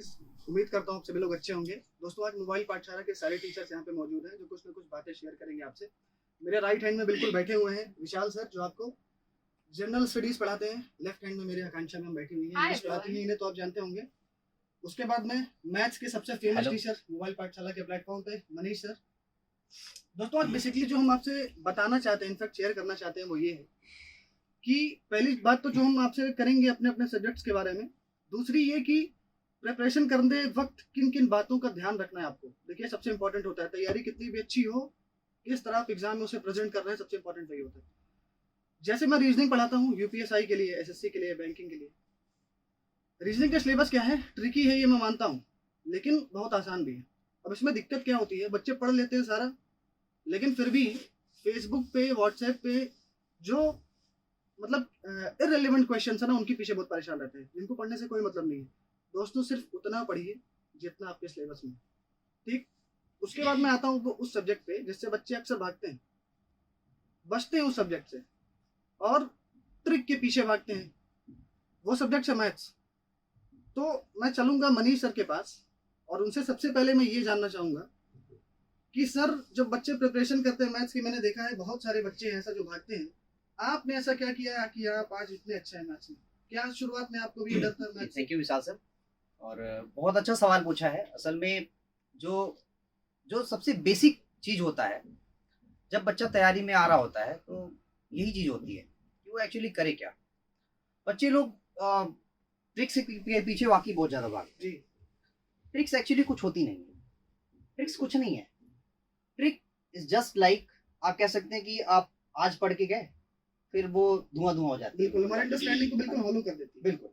Guys, उम्मीद करता हूँ आप सभी लोग अच्छे होंगे। दोस्तों, आज मोबाइल पाठशाला के सारे टीचर्स यहाँ पे मौजूद हैं जो कुछ ना कुछ बातें शेयर करेंगे आपसे। मेरे राइट हैंड में बिल्कुल बैठे हुए हैं विशाल सर, जो आपको जनरल स्टडीज पढ़ाते हैं। लेफ्ट हैंड में मेरी आकांक्षा मैम बैठी हुई हैं, इंग्लिश पढ़ाती हैं, इन्हें तो आप जानते होंगे। उसके बाद में मैथ्स के सबसे फेमस टीचर मोबाइल पाठशाला के प्लेटफॉर्म पे मनीष सर। दोस्तों, आज बेसिकली जो हम आपसे बताना चाहते हैं, इनफैक्ट शेयर करना चाहते हैं, वो ये है कि पहली बात तो जो हम आपसे करेंगे अपने अपने सब्जेक्ट्स के बारे में। दूसरी ये कि प्रिपरेशन करते वक्त किन किन बातों का ध्यान रखना है आपको। देखिए, सबसे इंपॉर्टेंट होता है तैयारी कितनी भी अच्छी हो, किस तरह आप एग्जाम में उसे प्रेजेंट कर रहे हैं, सबसे इंपॉर्टेंट वही होता है। जैसे मैं रीजनिंग पढ़ाता हूँ यूपीएसआई के लिए, एसएससी के लिए, बैंकिंग के लिए। रीजनिंग का सिलेबस क्या है, ट्रिकी है ये मैं मानता हूँ, लेकिन बहुत आसान भी है। अब इसमें दिक्कत क्या होती है, बच्चे पढ़ लेते हैं सारा, लेकिन फिर भी फेसबुक पे, व्हाट्सएप पे जो मतलब इररिलेवेंट क्वेश्चन है ना, उनके पीछे बहुत परेशान रहते हैं, जिनको पढ़ने से कोई मतलब नहीं है। दोस्तों, सिर्फ उतना पढ़िए जितना आपके सिलेबस में, ठीक। उसके बाद मैं आता हूँ वो उस सब्जेक्ट पे जिससे बच्चे अक्सर भागते हैं, बचते हैं उस सब्जेक्ट से और ट्रिक के पीछे भागते हैं। वो सब्जेक्ट है मैथ्स। तो मैं चलूंगा मनीष सर के पास और उनसे सबसे पहले मैं ये जानना चाहूंगा कि सर, जब बच्चे प्रिपरेशन करते हैं मैथ्स की, मैंने देखा है बहुत सारे बच्चे हैं ऐसा जो भागते हैं। आपने ऐसा क्या किया कि आप आज इतने अच्छे हैं मैथ्स में? क्या शुरुआत में आपको भी डर था maths? Thank you Vishal sir, और बहुत अच्छा सवाल पूछा है। असल में जो जो सबसे बेसिक चीज होता है जब बच्चा तैयारी में आ रहा होता है, तो यही चीज होती है कि वो एक्चुअली करे क्या। बच्चे लोग ट्रिक्स के पीछे वाकई बहुत ज्यादा भागते हैं। ट्रिक्स एक्चुअली कुछ होती नहीं है। ट्रिक्स कुछ नहीं है। ट्रिक इज जस्ट लाइक, आप कह सकते हैं कि आप आज पढ़ के गए, फिर वो धुआं धुआं हो जाती है। बिल्कुल, हमारे अंडरस्टैंडिंग को बिल्कुल हॉलो कर देती है। बिल्कुल।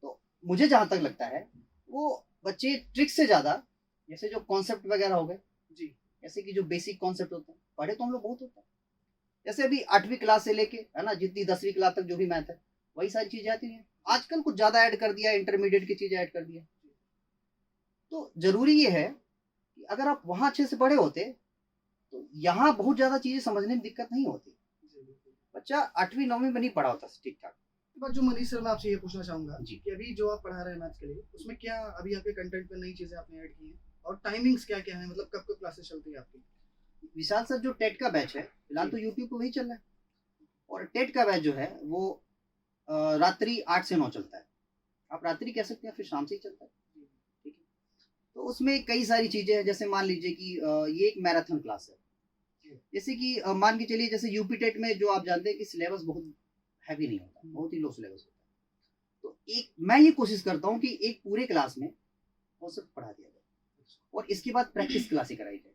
तो मुझे जहां तक लगता है, वो बच्चे ट्रिक से ज्यादा, जैसे जो कॉन्सेप्ट वगैरह हो गए जी, जैसे कि जो बेसिक कॉन्सेप्ट होते हैं, पढ़े तो हम लोग बहुत होता है। जैसे अभी 8वीं क्लास से लेके, है ना, जितनी 10वीं क्लास तक जो भी मैथ है, वही सारी चीजें आती हैं। आजकल कुछ ज्यादा ऐड कर दिया, इंटरमीडिएट की चीजें ऐड कर दिया। तो जरूरी ये है कि अगर आप वहां अच्छे से पढ़े होते, तो यहाँ बहुत ज्यादा चीजें समझने में दिक्कत नहीं होती। बच्चा 8वीं 9वीं में नहीं पढ़ा होता ठीक ठाक। बट जो मनीष सर, मैं आपसे ये पूछना चाहूंगा कि अभी जो आप पढ़ा रहे हैं मैथ्स के लिए, उसमें क्या अभी आपके कंटेंट में नई चीजें आपने ऐड की हैं, और टाइमिंग्स क्या क्या है, मतलब कब कब क्लासेस चलती है आपकी? विशाल सर, जो टेट का बैच है फिलहाल तो यूट्यूब पे वही चल रहा है, और टेट का बैच जो है वो रात्रि 8 से 9 चलता है। आप रात्रि कह सकते हैं, फिर शाम से ही चलता है, ठीक है। तो उसमें कई सारी चीजें हैं। जैसे मान लीजिए कि ये एक मैराथन क्लास है। जैसे कि मान के चलिए, जैसे यूपी टेट में जो आप जानते हैं कि सिलेबस बहुत हैवी नहीं होता, बहुत ही लो सिलेबस होता है। तो एक मैं ये कोशिश करता हूँ कि एक पूरे क्लास में वो सब पढ़ा दिया जाए, और इसके बाद प्रैक्टिस क्लासें कराई जाए।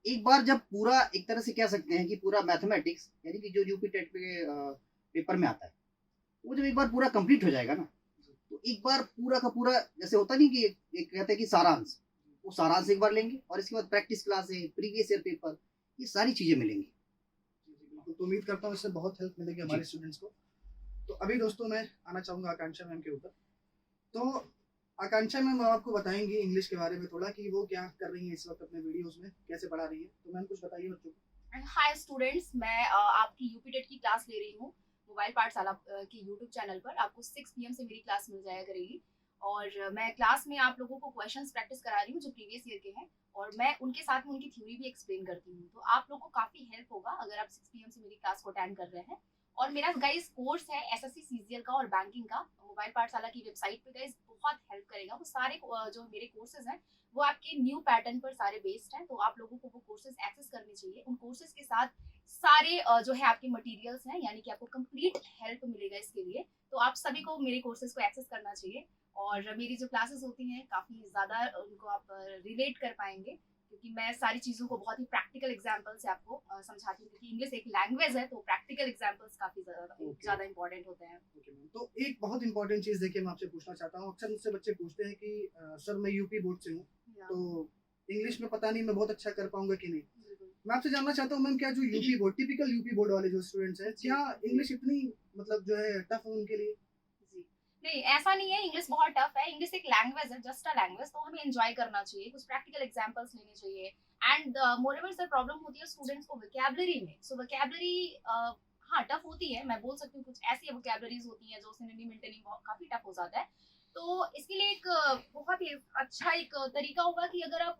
एक बार जब पूरा, एक तरह से कह सकते हैं कि पूरा मैथमेटिक्स, यानी कि जो यूपी टेट पे पेपर में आता है, वो जब एक बार पूरा कंप्लीट हो जाएगा ना, तो एक बार पूरा का पूरा, जैसे होता नहीं कि एक कहते हैं कि सारांश, वो सारांश एक बार लेंगे, और इसके बाद प्रैक्टिस क्लासें, प्रीवियस ईयर पेपर, ये सारी चीजें मिलेंगी। तो उम्मीद करता हूँ इससे बहुत हेल्प मिलेगी हमारे स्टूडेंट्स को। तो अभी दोस्तों, मैं आना चाहूंगा आकांक्षा मैम के ऊपर। तो आकांक्षा मैम आपको बताएंगी इंग्लिश के बारे में थोड़ा, कि वो क्या कर रही हैं इस वक्त अपने वीडियोस में, कैसे पढ़ा रही है। तो मैम कुछ बताइए बच्चों को। हाय स्टूडेंट्स, मैं आपकी यूपी टेट की क्लास ले रही हूँ मोबाइल पाठशाला की यूट्यूब चैनल पर। आपको 6 PM से मेरी क्लास मिल जाया करेगी, और मैं क्लास में आप लोगों को क्वेश्चंस प्रैक्टिस करा रही हूँ जो प्रीवियस ईयर के हैं, और मैं उनके साथ में उनकी थ्योरी भी एक्सप्लेन करती हूँ। तो आप लोगों को काफी हेल्प होगा अगर आप 6 PM से मेरी क्लास को अटेंड कर रहे हैं। और मेरा गाइस कोर्स है एसएससी सीजीएल का और बैंकिंग का। मोबाइल पाठशाला की वेबसाइट पे गाइस बहुत हेल्प करेगा। वो सारे जो मेरे कोर्सेज हैं वो आपके न्यू पैटर्न पर सारे बेस्ड हैं, तो आप लोगों को वो कोर्सेज एक्सेस करने चाहिए। उन कोर्सेज के साथ सारे जो है आपके मटेरियल्स हैं, यानी कि आपको कंप्लीट हेल्प मिलेगा इसके लिए। तो आप सभी को मेरे कोर्सेज को एक्सेस करना चाहिए, और मेरी जो क्लासेस होती हैं काफ़ी ज़्यादा उनको आप रिलेट कर पाएंगे, क्योंकि मैं सारी चीज़ों को बहुत ही प्रैक्टिकल एग्जाम्पल से आपको समझाती हूँ। क्योंकि इंग्लिश एक लैंग्वेज है, तो प्रैक्टिकल एग्जाम्पल्स काफ़ी ज़्यादा इंपॉर्टेंट होते हैं। तो एक बहुत इंपॉर्टेंट चीज़ देखिए मैं आपसे पूछना चाहता हूँ। अक्सर मुझसे बच्चे पूछते हैं कि सर, मैं यूपी बोर्ड से हूँ, तो इंग्लिश में पता नहीं मैं बहुत अच्छा कर पाऊंगा कि नहीं। मैं आपसे जानना चाहता हूँ मैम, क्या जो UP board, typical UP board वाले जो स्टूडेंट्स हैं, क्या इंग्लिश इतनी मतलब जो है टफ है उनके लिए? नहीं, ऐसा नहीं है। इंग्लिश बहुत टफ है। इंग्लिश एक लैंग्वेज है, जस्ट अ लैंग्वेज, तो हमें एंजॉय करना चाहिए, कुछ प्रैक्टिकल एग्जांपल्स लेने चाहिए। एंड मोरेओवर सर, प्रॉब्लम होती है स्टूडेंट्स को वोकैबुलरी में। सो वोकैबुलरी हाँ टफ होती है, मैं बोल सकती हूँ। कुछ ऐसी वोकैबुलरीज होती हैं जो सिनोनिम इंटोनिम काफी टफ हो जाता है, तो इसके लिए एक बहुत ही अच्छा एक तरीका होगा कि अगर आप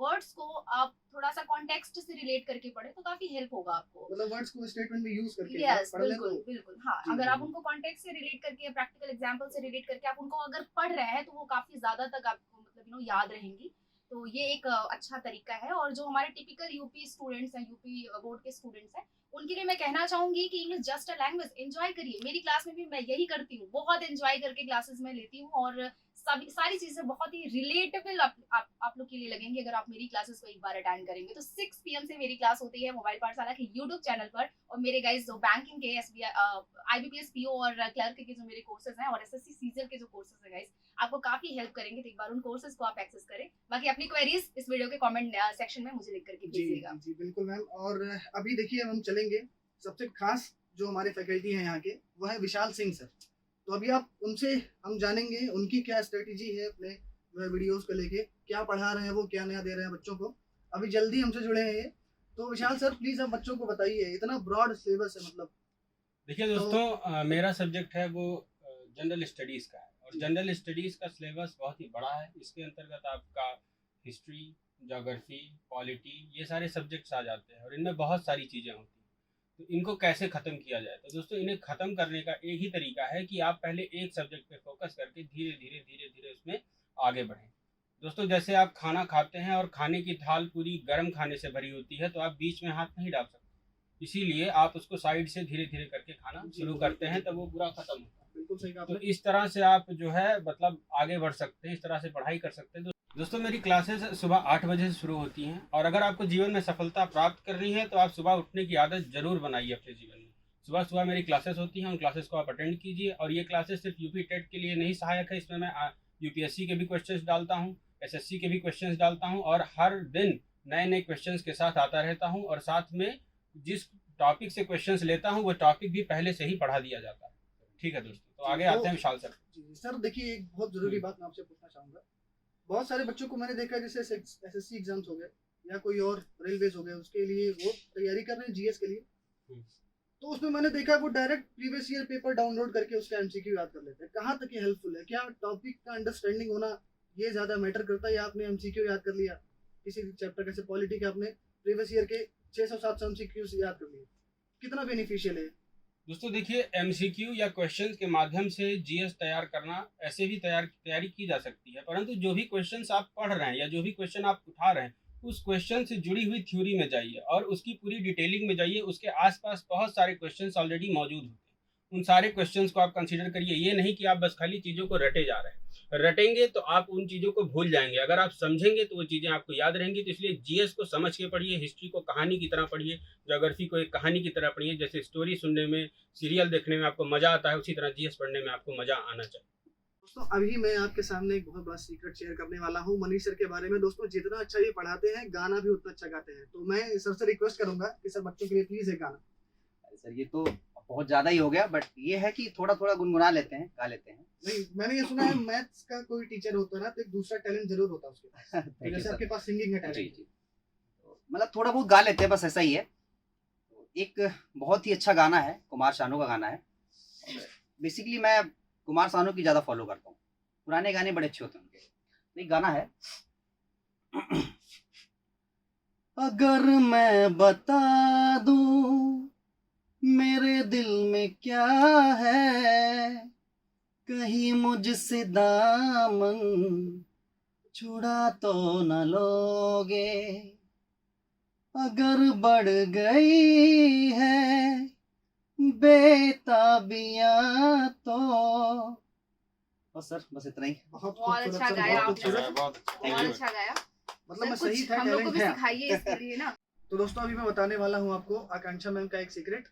वर्ड्स को आप थोड़ा सा कॉन्टेक्स्ट से रिलेट करके पढ़े तो काफी हेल्प होगा आपको। मतलब वर्ड्स को स्टेटमेंट में यूज करके यस, पढ़ लें बिल्कुल तो बिल्कुल, हाँ, जी अगर जी आप उनको कॉन्टेक्स्ट से रिलेट करके, प्रैक्टिकल एग्जांपल से रिलेट करके आप उनको अगर पढ़ रहे हैं तो वो काफी ज्यादा तक आपको मतलब याद रहेंगी। तो ये एक अच्छा तरीका है। और जो हमारे टिपिकल यूपी स्टूडेंट्स हैं, यूपी बोर्ड के स्टूडेंट्स हैं, उनके लिए मैं कहना चाहूंगी कि English just a language, enjoy करिए। मेरी क्लास में भी मैं यही करती हूँ, बहुत एंजॉय करके क्लासेस में लेती हूँ और सभी सारी चीजें बहुत ही रिलेटेबल आप लोग के लिए लगेंगी अगर आप मेरी क्लासेस को एक बार अटेंड करेंगे। तो 6 PM से मेरी क्लास होती है मोबाइल पाठशाला के यूट्यूब चैनल पर। और मेरे गाइस जो बैंकिंग के, SBI, IBPS PO और क्लर्क के जो मेरे कोर्सेज हैं और SSC सीजल के जो कोर्सेज हैं गाइस, आपको काफी हेल्प करेंगे। तो एक बार उन कोर्सेज को आप एक्सेस करें। बाकी अपनी क्वेरीज इस वीडियो के कमेंट सेक्शन में मुझे लिख करके जी भेजिएगा। जी बिल्कुल मैम। और अभी देखिए हम चलेंगे सबसे खास जो हमारे फैकल्टी हैं यहाँ के, वो है विशाल सिंह सर। तो अभी आप उनसे हम जानेंगे उनकी क्या स्ट्रेटेजी है अपने वीडियोस को लेके, क्या पढ़ा रहे हैं वो, क्या नया दे रहे हैं बच्चों को। अभी जल्दी हमसे जुड़े हैं ये। तो विशाल सर प्लीज आप बच्चों को बताइए, इतना ब्रॉड सिलेबस है मतलब। देखिए दोस्तों, मेरा सब्जेक्ट है वो जनरल स्टडीज़ का है और जनरल स्टडीज़ का सिलेबस बहुत ही बड़ा है। इसके अंतर्गत आपका हिस्ट्री, ज्योग्राफी, पॉलिटी, ये सारे सब्जेक्ट्स आ जाते हैं और इनमें बहुत सारी चीज़ें होती हैं। तो इनको कैसे ख़त्म किया जाए? तो दोस्तों इन्हें ख़त्म करने का एक ही तरीका है कि आप पहले एक सब्जेक्ट पे फोकस करके धीरे धीरे उसमें आगे बढ़ें। दोस्तों जैसे आप खाना खाते हैं और खाने की थाल पूरी गर्म खाने से भरी होती है तो आप बीच में हाथ नहीं डाल सकते, इसीलिए आप उसको साइड से धीरे धीरे करके खाना शुरू करते हैं तब वो पूरा खत्म होता है। बिल्कुल सही कहा तो आपने। इस तरह से आप जो है मतलब आगे बढ़ सकते हैं, इस तरह से पढ़ाई कर सकते हैं। दोस्तों मेरी क्लासेस सुबह 8 बजे से शुरू होती हैं और अगर आपको जीवन में सफलता प्राप्त करनी है तो आप सुबह उठने की आदत जरूर बनाइए अपने जीवन में। सुबह सुबह मेरी क्लासेस होती हैं, उन क्लासेस को आप अटेंड कीजिए। और ये क्लासेस सिर्फ यूपी टेट के लिए नहीं सहायक है, इसमें मैं UPSC के भी क्वेश्चंस डालता हूँ, SSC के भी क्वेश्चंस डालता हूँ और हर दिन नए नए क्वेश्चंस के साथ आता रहता हूँ। और साथ में जिस टॉपिक से क्वेश्चंस लेता हूँ वो टॉपिक भी पहले से ही पढ़ा दिया जाता है। ठीक है दोस्तों, तो आगे आते हैं विशाल सर। जी सर देखिए, एक बहुत जरूरी बात मैं आपसे पूछना चाहूंगा। बहुत सारे बच्चों को मैंने देखा है, जैसे SSC एग्जाम्स हो गए या कोई और रेलवेज हो गए, उसके लिए वो तैयारी कर रहे हैं GS के लिए। तो उसमें मैंने देखा वो direct previous year paper download करके उसका MCQ याद कर लेते हैं। कहाँ तक ये हेल्पफुल है? क्या टॉपिक का अंडरस्टैंडिंग होना ये ज्यादा मैटर करता है या आपने MCQ याद कर लिया किसी चैप्टर कैसे पॉलिटी के, आपने प्रीवियस ईयर के 600-700 MCQ याद कर लिए, कितना बेनिफिशियल है? दोस्तों देखिए, MCQ या क्वेश्चंस के माध्यम से GS तैयार करना, ऐसे भी तैयारी की जा सकती है, परंतु जो भी क्वेश्चंस आप पढ़ रहे हैं या जो भी क्वेश्चन आप उठा रहे हैं उस क्वेश्चन से जुड़ी हुई थ्योरी में जाइए और उसकी पूरी डिटेलिंग में जाइए। उसके आसपास बहुत सारे क्वेश्चंस ऑलरेडी मौजूद होते हैं, उन सारे क्वेश्चंस को आप कंसीडर करिए। ये नहीं कि आप बस खाली चीज़ों को रटे जा रहे हैं, रटेंगे तो आप उन चीज़ों को भूल जाएंगे। अगर आप समझेंगे तो वो चीज़ें आपको याद रहेंगी। तो इसलिए GS को समझ के पढ़िए, हिस्ट्री को कहानी की तरह पढ़िए, ज्योग्राफी को एक कहानी की तरह पढ़िए। जैसे स्टोरी सुनने में, सीरियल देखने में आपको मज़ा आता है, उसी तरह GS पढ़ने में आपको मज़ा आना चाहिए। दोस्तों अभी मैं आपके सामने एक बहुत बड़ा सीक्रेट शेयर करने वाला हूँ मनीष सर के बारे में। दोस्तों जितना अच्छा ये पढ़ाते हैं, गाना भी उतना अच्छा गाते हैं। तो मैं सर से रिक्वेस्ट करूंगा कि सर बच्चों के लिए प्लीज एक गाना। सर ये तो बहुत ज्यादा ही हो गया, बट ये है कि थोड़ा थोड़ा गुनगुना लेते हैं, गा लेते हैं। नहीं, मैंने ये सुना है मैथ्स का कोई टीचर होता है ना तो एक दूसरा टैलेंट जरूर होता है उसके पास। तो जैसे आपके पास सिंगिंग का जी टैलेंट। जी, तो मतलब थोड़ा बहुत गा लेते हैं, बस ऐसा ही है। एक बहुत ही अच्छा गाना है, कुमार शानू का गाना है। बेसिकली मैं कुमार शानू की ज्यादा फॉलो करता हूँ, पुराने गाने बड़े अच्छे होते हैं उनके। एक गाना है अगर मैं बता दूं मेरे दिल में क्या है, कहीं मुझसे दामन छुड़ा तो न लोगे, अगर बढ़ गई है बेताबियां तो। बस सर, बस इतना ही। बहुत बहुत खूबसूरत अच्छा सर, गाया बहुत आपने खूबसूरत। सर, बहुत अच्छा। बहुत अच्छा गाया। मतलब मैं सर सही कुछ था, हम लोग को टैलेंट भी है। सिखाइए इसके लिए ना। तो दोस्तों अभी मैं बताने वाला हूँ आपको आकांक्षा मैम का एक सीक्रेट।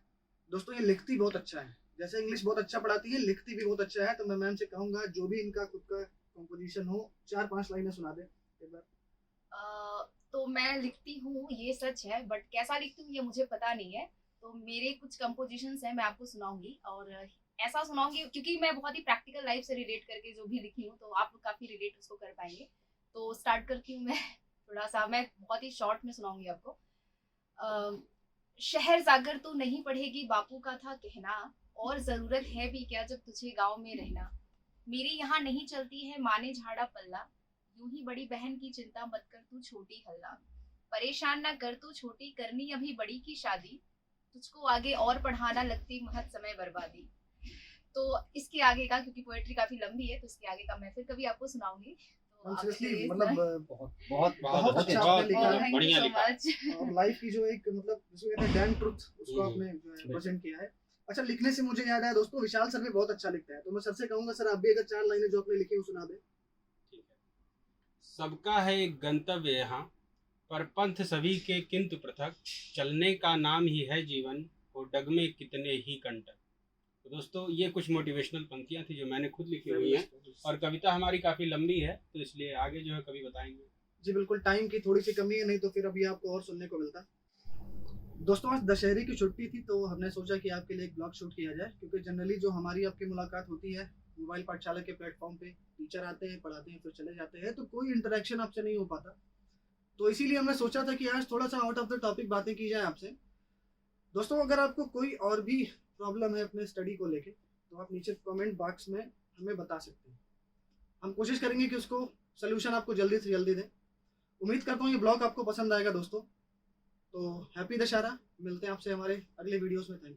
दोस्तों ये लिखती बहुत अच्छा है, जैसे इंग्लिश बहुत अच्छा पढ़ाती है, लिखती भी बहुत अच्छा है। तो मैं मैम से कहूंगा जो भी इनका खुद का कंपोजिशन हो 4-5 लाइनें सुना दे एक बार। तो मैं लिखती हूँ ये सच है, बट कैसा लिखती हूँ ये मुझे पता नहीं है। तो मेरे कुछ कंपोजिशंस हैं, मैं आपको सुनाऊंगी और ऐसा सुनाऊंगी क्योंकि मैं बहुत ही प्रैक्टिकल लाइफ से रिलेट करके जो भी लिखी हूँ तो आप काफी रिलेट उसको कर पाएंगे। तो स्टार्ट करती हूँ मैं थोड़ा सा, मैं बहुत ही शॉर्ट में सुनाऊंगी आपको। शहर जाकर तो नहीं पढ़ेगी बापू का था कहना, और जरूरत है भी क्या जब तुझे गाँव में रहना। मेरे यहाँ नहीं चलती है माने झाड़ा पल्ला, यूं ही बड़ी बहन की चिंता मत कर तू छोटी हल्ला, परेशान ना कर तू छोटी करनी अभी बड़ी की शादी, तुझको आगे और पढ़ाना लगती महत समय बर्बादी। तो इसके आगे का, क्योंकि पोएट्री काफी लंबी है, तो इसके आगे का मैं फिर कभी आपको सुनाऊंगी। तो आप सीरियसली please- मतलब बहुत बहुत बहुत बहुत अच्छा अच्छा। आपने लिखा Oh, है thank you बढ़िया so लिखा। much। और लाइफ की जो एक मतलब जिसको कहते हैं डैम ट्रुथ, उसको हम्म, आपने जो है प्रेजेंट किया है। अच्छा, लिखने से मुझे याद आया दोस्तों, विशाल सर भी बहुत अच्छा लिखता है, तो मैं सर से कहूंगा सर आप भी अगर 4 लाइनें जो आपने लिखी वो सुना दे। ठीक है। सबका है एक गंतव्य यहाँ, पर पंथ सभी के किंतु पृथक, चलने का नाम ही है जीवन, हो डगमे कितने ही कंटक। तो दोस्तों ये कुछ मोटिवेशनल पंक्तियां थी जो मैंने खुद लिखी हुई हैं, और कविता हमारी काफ़ी लंबी है, तो इसलिए आगे जो है कभी बताएंगे। जी बिल्कुल, टाइम की थोड़ी सी कमी है, नहीं तो फिर अभी आपको और सुनने को मिलता। दोस्तों आज दशहरे की छुट्टी थी, तो हमने सोचा कि आपके लिए एक ब्लॉग शूट किया जाए, क्योंकि जनरली जो हमारी आपकी मुलाकात होती है मोबाइल पाठशाला के प्लेटफॉर्म पे, टीचर आते हैं, पढ़ाते हैं, फिर चले जाते हैं, तो कोई इंटरेक्शन आपसे नहीं हो पाता। तो इसीलिए हमने सोचा था कि आज थोड़ा सा आउट ऑफ द टॉपिक बातें की जाए आपसे। दोस्तों अगर आपको कोई और भी प्रॉब्लम है अपने स्टडी को लेके, तो आप नीचे कमेंट बॉक्स में हमें बता सकते हैं, हम कोशिश करेंगे कि उसको सोल्यूशन आपको जल्दी से जल्दी दें। उम्मीद करता हूँ ये ब्लॉग आपको पसंद आएगा दोस्तों। तो हैप्पी दशहरा, मिलते हैं आपसे हमारे अगले वीडियोस में। Thank you.